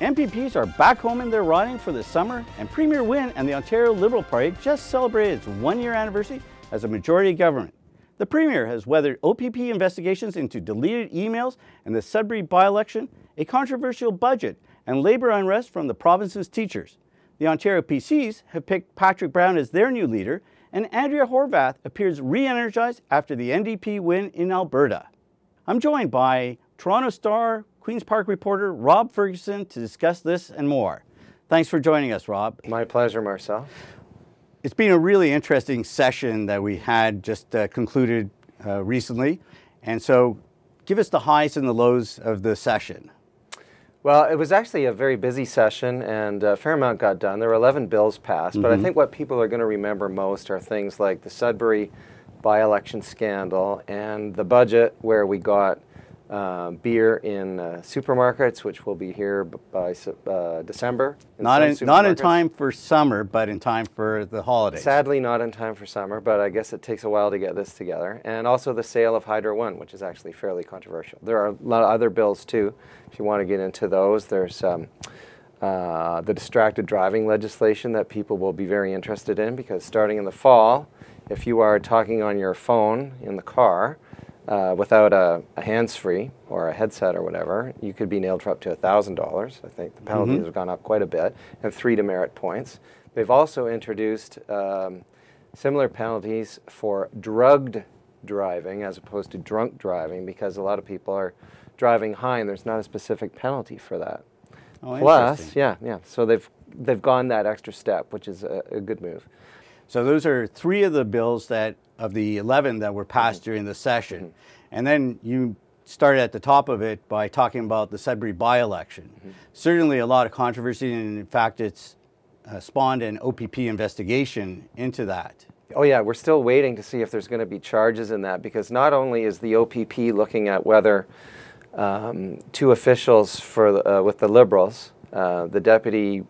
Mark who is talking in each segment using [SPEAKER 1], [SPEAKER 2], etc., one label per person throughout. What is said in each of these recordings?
[SPEAKER 1] MPPs are back home in their riding for the summer, and Premier Wynne and the Ontario Liberal Party just celebrated its one-year anniversary as a majority government. The Premier has weathered OPP investigations into deleted emails and the Sudbury by-election, a controversial budget, and labour unrest from the province's teachers. The Ontario PCs have picked Patrick Brown as their new leader, and Andrea Horwath appears re-energized after the NDP win in Alberta. I'm joined by Toronto Star Queen's Park reporter Rob Ferguson to discuss this and more. Thanks for joining us, Rob.
[SPEAKER 2] My pleasure, Marcel.
[SPEAKER 1] It's been a really interesting session that we had just concluded recently. And so give us the highs and the lows of the session.
[SPEAKER 2] Well, it was actually a very busy session, and a fair amount got done. There were 11 bills passed, but I think what people are going to remember most are things like the Sudbury by-election scandal and the budget, where we got beer in supermarkets, which will be here by December.
[SPEAKER 1] Not in time for summer, but in time for the holidays.
[SPEAKER 2] Sadly, not in time for summer, but I guess it takes a while to get this together. And also the sale of Hydro One, which is actually fairly controversial. There are a lot of other bills too, if you want to get into those. There's the distracted driving legislation that people will be very interested in, because starting in the fall, if you are talking on your phone in the car, without a hands-free or a headset or whatever, you could be nailed for up to $1,000. I think the penalties have gone up quite a bit, and 3 demerit points. They've also introduced similar penalties for drugged driving as opposed to drunk driving, because a lot of people are driving high and there's not a specific penalty for that.
[SPEAKER 1] Oh,
[SPEAKER 2] Plus, yeah, so they've gone that extra step, which is a good move.
[SPEAKER 1] So those are 3 of the bills of the 11 that were passed during the session. And then you started at the top of it by talking about the Sudbury by-election. Certainly a lot of controversy, and in fact it's spawned an OPP investigation into that.
[SPEAKER 2] Oh yeah, we're still waiting to see if there's going to be charges in that, because not only is the OPP looking at whether 2 officials with the Liberals, the Deputy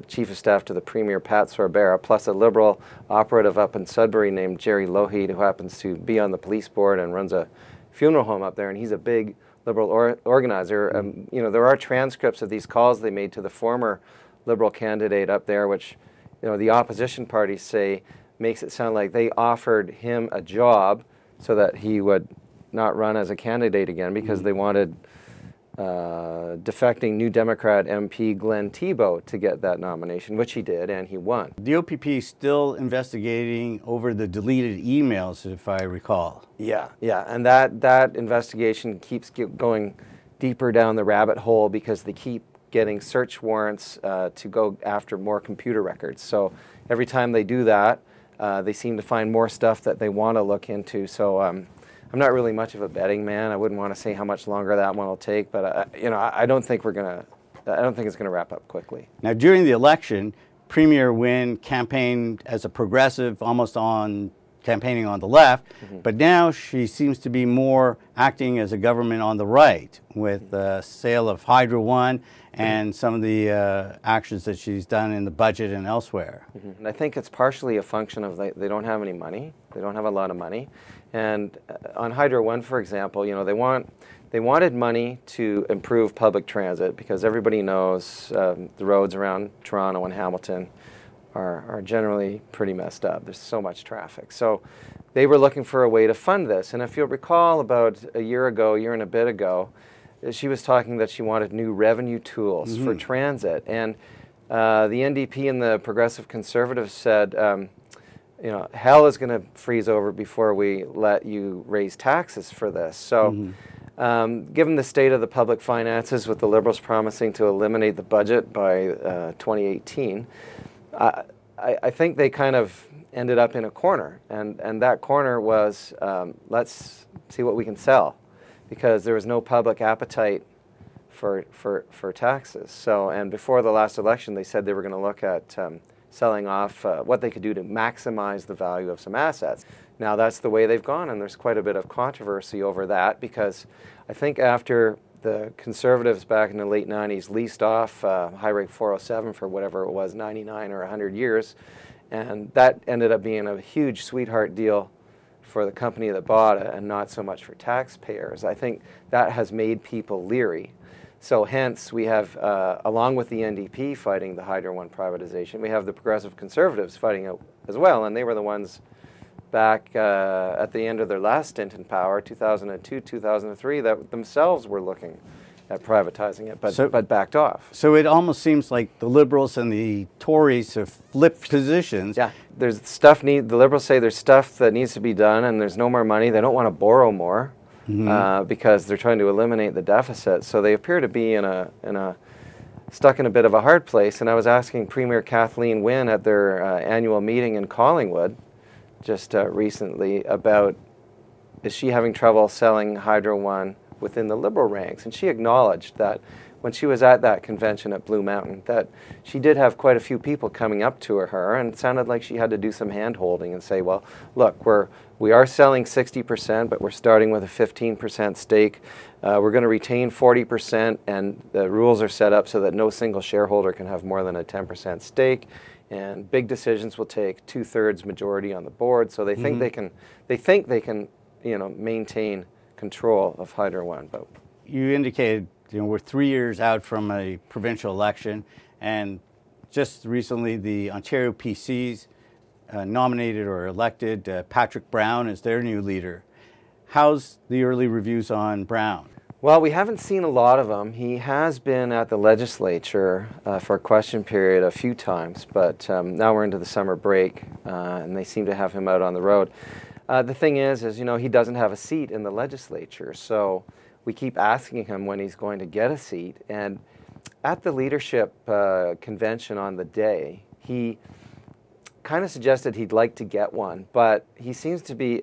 [SPEAKER 2] Chief of Staff to the Premier, Pat Sorbera, plus a Liberal operative up in Sudbury named Jerry Lougheed, who happens to be on the police board and runs a funeral home up there, and he's a big Liberal organizer. You know, there are transcripts of these calls they made to the former Liberal candidate up there, which, you know, the opposition parties say makes it sound like they offered him a job so that he would not run as a candidate again, because they wanted defecting New Democrat MP Glenn Thibault to get that nomination, which he did, and he won.
[SPEAKER 1] The OPP is still investigating over the deleted emails, if I recall.
[SPEAKER 2] Yeah, and that investigation keeps going deeper down the rabbit hole, because they keep getting search warrants to go after more computer records. So every time they do that, they seem to find more stuff that they want to look into. So I'm not really much of a betting man. I wouldn't want to say how much longer that one will take, but you know, I don't think it's gonna wrap up quickly.
[SPEAKER 1] Now, during the election, Premier Wynne campaigned as a progressive, almost campaigning on the left, but now she seems to be more acting as a government on the right, with the sale of Hydro One and some of the actions that she's done in the budget and elsewhere.
[SPEAKER 2] And I think it's partially a function of they don't have any money. They don't have a lot of money. And on Hydro One, for example, you know, they wanted money to improve public transit, because everybody knows the roads around Toronto and Hamilton are generally pretty messed up. There's so much traffic. So they were looking for a way to fund this. And if you'll recall, about a year and a bit ago, she was talking that she wanted new revenue tools for transit. And the NDP and the Progressive Conservatives said, you know, hell is going to freeze over before we let you raise taxes for this. So given the state of the public finances, with the Liberals promising to eliminate the budget by 2018, I think they kind of ended up in a corner. And that corner was, let's see what we can sell, because there was no public appetite for taxes. So, and before the last election, they said they were going to look at selling off what they could do to maximize the value of some assets. Now that's the way they've gone, and there's quite a bit of controversy over that, because I think after the Conservatives back in the late 90s leased off Highway 407 for whatever it was, 99 or 100 years, and that ended up being a huge sweetheart deal for the company that bought it and not so much for taxpayers. I think that has made people leery. So hence we have, along with the NDP fighting the Hydro One privatization, we have the Progressive Conservatives fighting it as well, and they were the ones back at the end of their last stint in power, 2002, 2003, that themselves were looking at privatizing it, but backed off.
[SPEAKER 1] So it almost seems like the Liberals and the Tories have flipped positions.
[SPEAKER 2] Yeah, there's stuff the Liberals say there's stuff that needs to be done, and there's no more money. They don't want to borrow more because they're trying to eliminate the deficit. So they appear to be stuck in a bit of a hard place. And I was asking Premier Kathleen Wynne at their annual meeting in Collingwood just recently about, is she having trouble selling Hydro One within the Liberal ranks? And she acknowledged that when she was at that convention at Blue Mountain, that she did have quite a few people coming up to her, and it sounded like she had to do some hand-holding and say, well, look, we are selling 60%, but we're starting with a 15% stake. We're going to retain 40%, and the rules are set up so that no single shareholder can have more than a 10% stake. And big decisions will take 2/3 majority on the board. So they think they can, maintain control of Hydro One. But
[SPEAKER 1] you indicated, we're 3 years out from a provincial election, and just recently the Ontario PCs nominated or elected Patrick Brown as their new leader. How's the early reviews on Brown?
[SPEAKER 2] Well, we haven't seen a lot of him. He has been at the legislature for a question period a few times, but now we're into the summer break, and they seem to have him out on the road. The thing is, he doesn't have a seat in the legislature, so we keep asking him when he's going to get a seat. And at the leadership convention on the day, he kind of suggested he'd like to get one, but he seems to be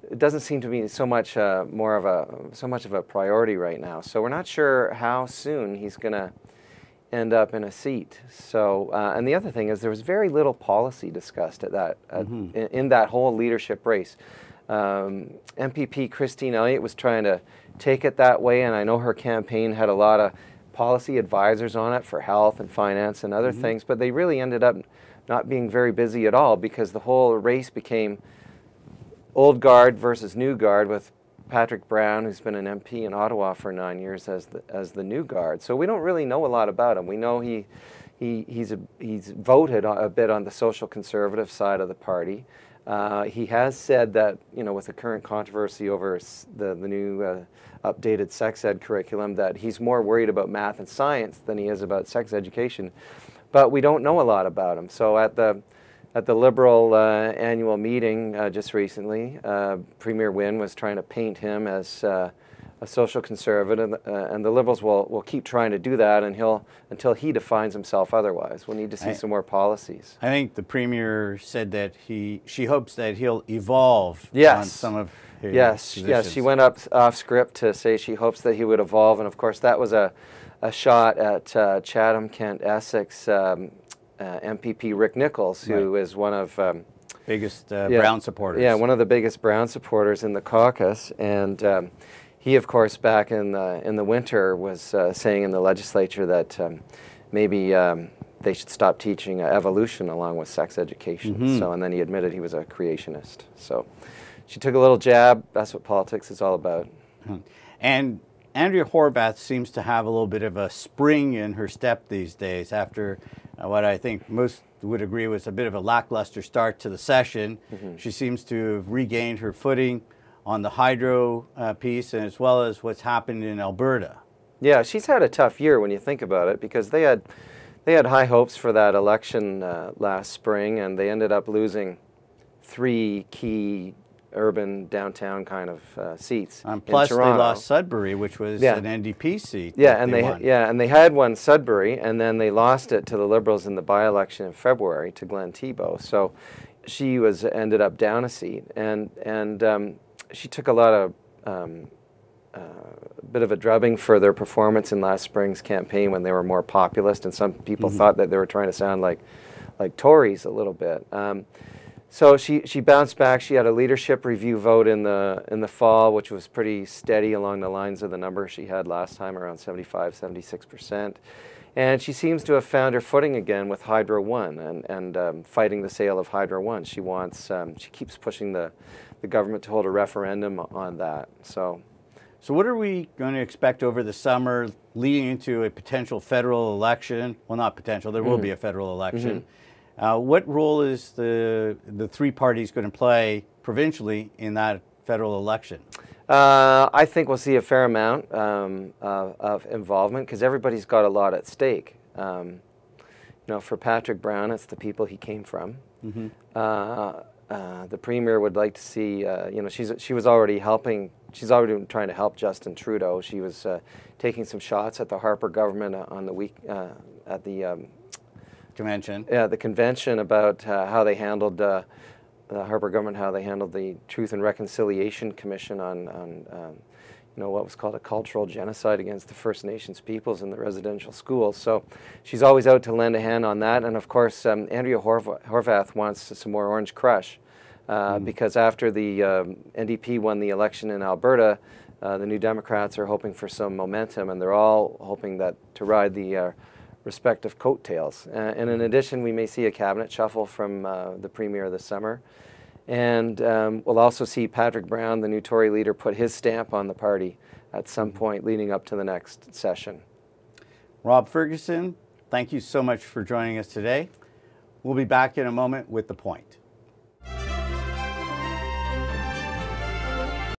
[SPEAKER 2] it doesn't seem to be so much of a priority right now. So we're not sure how soon he's going to end up in a seat. So and the other thing is there was very little policy discussed at that in that whole leadership race. MPP Christine Elliott was trying to take it that way, and I know her campaign had a lot of policy advisors on it for health and finance and other things, but they really ended up not being very busy at all because the whole race became old guard versus new guard, with Patrick Brown, who's been an MP in Ottawa for 9 years, as the new guard. So we don't really know a lot about him. We know he's voted a bit on the social conservative side of the party. He has said that, with the current controversy over the new updated sex ed curriculum, that he's more worried about math and science than he is about sex education. But we don't know a lot about him. So at the Liberal annual meeting just recently, Premier Wynne was trying to paint him as a social conservative, and the Liberals will keep trying to do that until he defines himself otherwise. We'll need to see some more policies.
[SPEAKER 1] I think the Premier said that she hopes that he'll evolve on some of his positions.
[SPEAKER 2] Yes, she went off script to say she hopes that he would evolve, and of course that was a shot at Chatham, Kent, Essex MPP Rick Nichols, who is one of
[SPEAKER 1] biggest Brown supporters.
[SPEAKER 2] Yeah, one of the biggest Brown supporters in the caucus, and he, of course, back in the winter was saying in the legislature that maybe they should stop teaching evolution along with sex education. So, and then he admitted he was a creationist. So, she took a little jab. That's what politics is all about.
[SPEAKER 1] And Andrea Horwath seems to have a little bit of a spring in her step these days after what I think most would agree was a bit of a lackluster start to the session. She seems to have regained her footing on the hydro piece, and as well as what's happened in Alberta.
[SPEAKER 2] Yeah, she's had a tough year when you think about it, because they had high hopes for that election last spring, and they ended up losing 3 key urban downtown kind of seats.
[SPEAKER 1] Plus, they lost Sudbury, which was an NDP seat.
[SPEAKER 2] Yeah, and they had won Sudbury, and then they lost it to the Liberals in the by-election in February to Glenn Thibault. So she ended up down a seat, and she took a lot of bit of a drubbing for their performance in last spring's campaign when they were more populist, and some people thought that they were trying to sound like Tories a little bit. So she bounced back. She had a leadership review vote in the fall, which was pretty steady along the lines of the number she had last time, around 75–76%. And she seems to have found her footing again with Hydro One and fighting the sale of Hydro One. She wants she keeps pushing the government to hold a referendum on that. So
[SPEAKER 1] So what are we going to expect over the summer leading into a potential federal election? Well, not potential, there will be a federal election. What role is the three parties going to play provincially in that federal election?
[SPEAKER 2] I think we'll see a fair amount of involvement because everybody's got a lot at stake. You know, for Patrick Brown, it's the people he came from. The Premier would like to see, you know, she was already helping. She's already trying to help Justin Trudeau. She was taking some shots at the Harper government on the week at the
[SPEAKER 1] convention.
[SPEAKER 2] Yeah, the convention about how they handled the Harper government, how they handled the Truth and Reconciliation Commission on you know, what was called a cultural genocide against the First Nations peoples in the residential schools. So she's always out to lend a hand on that. And of course, Andrea Horwath wants some more Orange Crush because after the NDP won the election in Alberta, the New Democrats are hoping for some momentum, and they're all hoping that to ride the respective coattails. And in addition, we may see a cabinet shuffle from the Premier this summer. And we'll also see Patrick Brown, the new Tory leader, put his stamp on the party at some point leading up to the next session.
[SPEAKER 1] Rob Ferguson, thank you so much for joining us today. We'll be back in a moment with The Point.